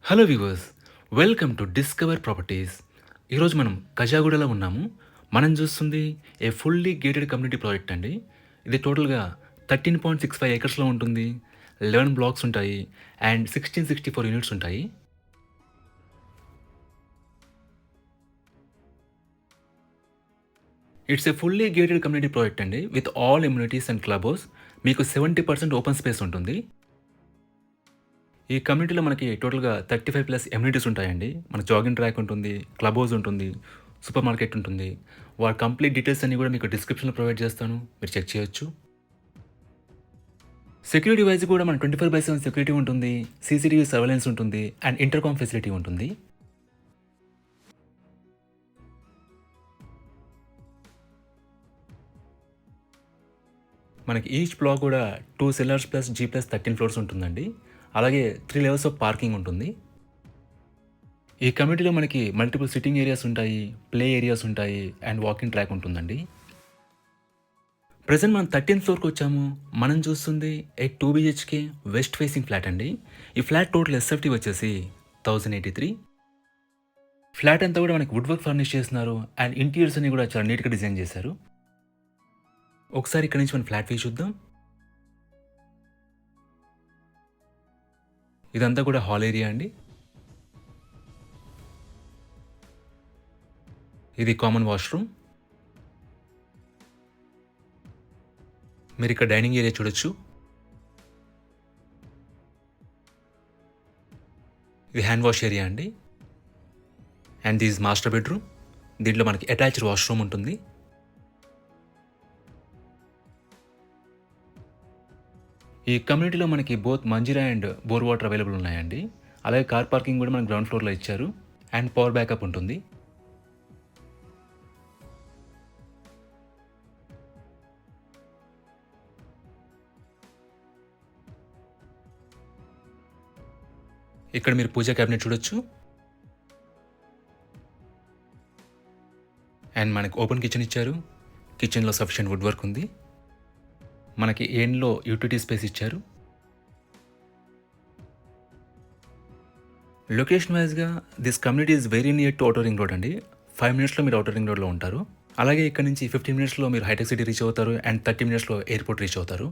Hello viewers, welcome to discover properties. ఈరోజు మనం కజాగూడలో ఉన్నాము. మనం చూస్తుంది a fully gated community project అండి. ఇది టోటల్‌గా 13.65 ఎకర్స్‌లో ఉంటుంది. 11 బ్లాక్స్ ఉంటాయి అండ్ 1664 యూనిట్స్ ఉంటాయి. It's a fully gated community project అండి with all amenities and club house. మీకు 70% ఓపెన్ స్పేస్ ఉంటుంది. ఈ కమ్యూనిటీలో మనకి టోటల్‌గా 35+ అమ్యూనిటీస్ ఉంటాయండి. మన జాగింగ్ ట్రాక్ ఉంటుంది, క్లబ్ హౌస్ ఉంటుంది, సూపర్ మార్కెట్ ఉంటుంది. వాటి కంప్లీట్ డీటెయిల్స్ అన్నీ కూడా మీకు డిస్క్రిప్షన్‌లో ప్రొవైడ్ చేస్తాను. మీరు చెక్ చేయొచ్చు. సెక్యూరిటీ వైస్ కూడా మన 24/7 సెక్యూరిటీ ఉంటుంది. సీసీటీవీ సర్వేలెన్స్ ఉంటుంది అండ్ ఇంటర్కామ్ ఫెసిలిటీ ఉంటుంది. మనకి ఈచ్ బ్లాక్ కూడా 2 cellars plus G plus 13 floors ఉంటుందండి. అలాగే 3 లెవెల్స్ ఆఫ్ పార్కింగ్ ఉంటుంది. ఈ కమ్యూనిటీలో మనకి మల్టిపుల్ సిట్టింగ్ ఏరియాస్ ఉంటాయి, ప్లే ఏరియాస్ ఉంటాయి అండ్ వాకింగ్ ట్రాక్ ఉంటుందండి. ప్రెజెంట్ మనం 13థ్ ఫ్లోర్‌కి వచ్చాము. మనం చూస్తుంది ఏ 2 బీహెచ్‌కే వెస్ట్ ఫేసింగ్ ఫ్లాట్ అండి. ఈ ఫ్లాట్ టోటల్ ఎస్ఎఫ్టీ వచ్చేసి 1083. ఫ్లాట్ అంతా కూడా మనకి వుడ్ వర్క్ ఫర్నిష్ చేస్తున్నారు అండ్ ఇంటీరియర్స్ అన్ని కూడా చాలా నీట్‌గా డిజైన్ చేశారు. ఒకసారి ఇక్కడ నుంచి మనం ఫ్లాట్ వ్యూ చూద్దాం. ఇదంతా కూడా హాల్ ఏరియా అండి. ఇది కామన్ వాష్‌రూమ్. మీరు ఇక్కడ డైనింగ్ ఏరియా చూడొచ్చు. ఇది హ్యాండ్ వాష్ ఏరియా అండి. And this master bedroom. దీంట్లో మనకి అటాచ్డ్ వాష్‌రూమ్ ఉంటుంది. ఈ కమ్యూనిటీలో మనకి both Manjira and bore water available ఉన్నాయండి. అలాగే కార్ పార్కింగ్ కూడా మనకి గ్రౌండ్ ఫ్లోర్‌లో ఇచ్చారు అండ్ పవర్ బ్యాకప్ ఉంటుంది. ఇక్కడ మీరు పూజా క్యాబినెట్ చూడొచ్చు. అండ్ మనకి ఓపెన్ కిచెన్ ఇచ్చారు. కిచెన్‌లో సఫిషియెంట్ వుడ్ వర్క్ ఉంది. మనకి ఎండ్‌లో యూటిలిటీ స్పేస్ ఇచ్చారు. లొకేషన్ వైస్‌గా this community is very near to outer ring road అండి. 5 మినిట్స్‌లో మీరు ఔటర్ రింగ్ రోడ్‌లో ఉంటారు. అలాగే ఇక్కడ నుంచి 15 మినిట్స్‌లో మీరు హైటెక్ సిటీ రీచ్ అవుతారు అండ్ 30 మినిట్స్‌లో ఎయిర్‌పోర్ట్ రీచ్ అవుతారు.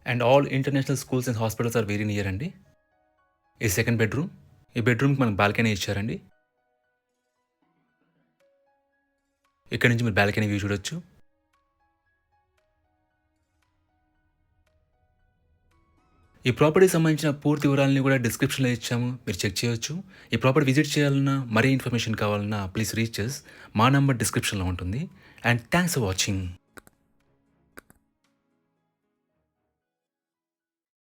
And all international schools and hospitals are very near అండి. ఈ సెకండ్ బెడ్రూమ్. ఈ బెడ్రూమ్‌కి మనకు బాల్కనీ ఇచ్చారండి. ఇక్కడ నుంచి మీరు బాల్కనీ వ్యూ చూడొచ్చు. ఈ ప్రాపర్టీకి సంబంధించిన పూర్తి వివరాలని కూడా డిస్క్రిప్షన్‌లో ఇచ్చాము. మీరు చెక్ చేయొచ్చు. ఈ ప్రాపర్టీ విజిట్ చేయాలన్నా, మరీ ఇన్ఫర్మేషన్ కావాలన్నా ప్లీజ్ రీచ్ అస్. మా నంబర్ డిస్క్రిప్షన్‌లో ఉంటుంది. And thanks for watching.